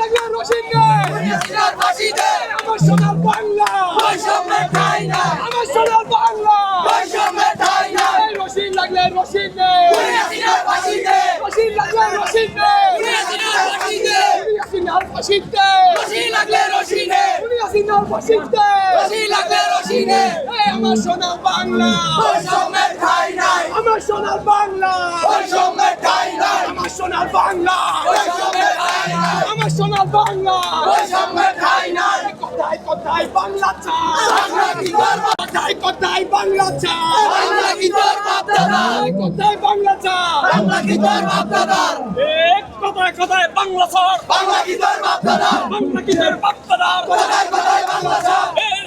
লাগলে রশিদ নেই, আমার সোনার বাংলা, আমার সোনার বাংলা, রশিদ লাগলে রশিদ নেই, রশিদ লাগলে রশিদ নেই, ইয়াসিনার ফাঁসিদ নেই, ইয়াসিনার ফাঁসিদ নেই, আমার সোনার বাংলা, আমার সোনার বাংলা, আমার সোনার বাংলা, আমার সোনার বাংলা, কোথায় কোথায় বাংলা চাই, কোথায় কোথায় বাংলা চাই, কোথায় বাংলা চাই, কোথায় কোথায় বাংলা চাই, বাংলা কি তোর বাপ দাদা,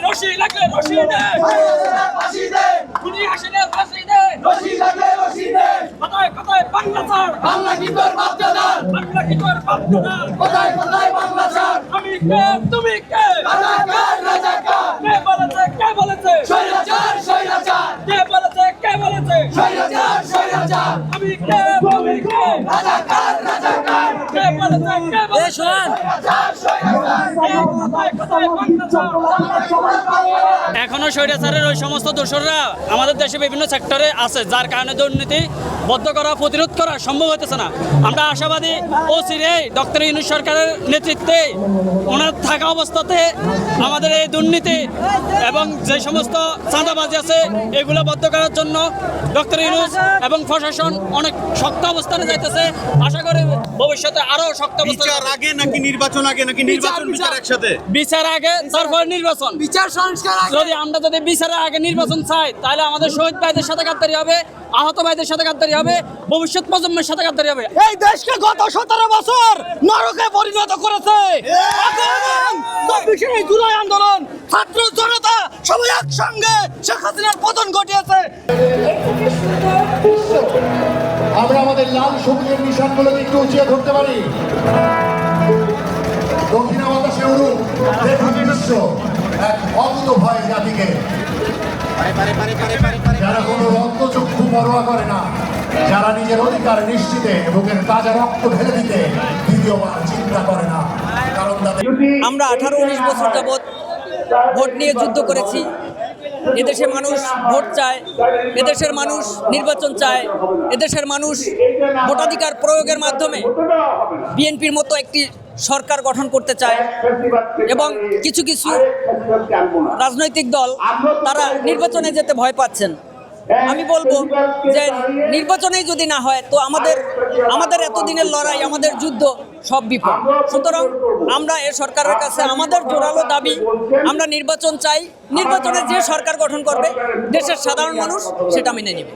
রশি লাগলে রশি দে, ইয়াসিনার ফাঁসি দে, কোথায় কোথায় বাংলা চাই, বাংলা কি তোর বাপ দাদা, আমি কে তুমি কে, কে বলেছে কে বলেছে, আমি কে তুমি কে, কে বলেছে কোথায় বাংলা চাই। এখনো স্বৈরাচারের ওই সমস্ত দোসররা আমাদের দেশে বিভিন্ন সেক্টরে আছে, যার কারণে দুর্নীতি বদ্ধ করা প্রতিরোধ করা সম্ভব হতেছে না। আমরা আশাবাদী অচিরেই ডক্টর ইউনূস সরকারের নেতৃত্বে ওনার থাকা অবস্থাতে আমাদের এই দুর্নীতি এবং যে সমস্ত চাঁদাবাজি আছে এগুলো বদ্ধ করার জন্য ডক্টর ইউনূস এবং প্রশাসন অনেক শক্ত অবস্থানে যাইতেছে। আশা করি ভবিষ্যতে আরো শক্ত অবস্থানে। বিচার আগে নাকি নির্বাচন আগে নাকি নির্বাচন বিচার একসাথে? বিচার আগে, তারপর নির্বাচন। বিচার সংস্কার যদি আমরা বিচারের আগে নির্বাচন চাই তাহলে আমাদের শহীদ ভাইদের সাথে গাদ্দারি হবে, আহত ভাইদের সাথে গাদ্দারি হবে, ভবিষ্যৎ প্রজন্মের সাথে গাদ্দারি হবে। এই দেশকে গত 17 বছর নরকে পরিণত করেছে। এই জুলাই আন্দোলন, ছাত্র জনতা সবাই একসঙ্গে শেখ হাসিনার পতন ঘটিয়েছে। আমরা আমাদের লাল সবুজের নিশানগুলোকে একটু উঁচিয়ে ধরতে পারি। দক্ষিণা বাতাসে উড়ুক পৃথিবী বিশ্ব এক অকুত ভয় জাতিকে, যারা কোনো রক্তচক্ষু পরোয়া করে না, যারা নিজের অধিকার নিশ্চিতে বুকের তাজা রক্ত ঢেলে দিতে দ্বিতীয়বার চিন্তা করে না। কারণ আমরা 18-19 বছর যাবৎ ভোট নিয়ে যুদ্ধ করেছি। এদেশের মানুষ ভোট চায়, এদেশের মানুষ নির্বাচন চায়, এদেশের মানুষ ভোটাধিকার প্রয়োগের মাধ্যমে বিএনপির মতো একটি সরকার গঠন করতে চায় এবং কিছু কিছু রাজনৈতিক দল তারা নির্বাচনে যেতে ভয় পাচ্ছেন। আমি বলবো যে নির্বাচনেই যদি না হয় তো আমাদের এতদিনের লড়াই, আমাদের যুদ্ধ সব বিফল। সুতরাং আমরা এ সরকারের কাছে আমাদের জোরালো দাবি, আমরা নির্বাচন চাই। নির্বাচনে যে সরকার গঠন করবে দেশের সাধারণ মানুষ সেটা মেনে নেবে।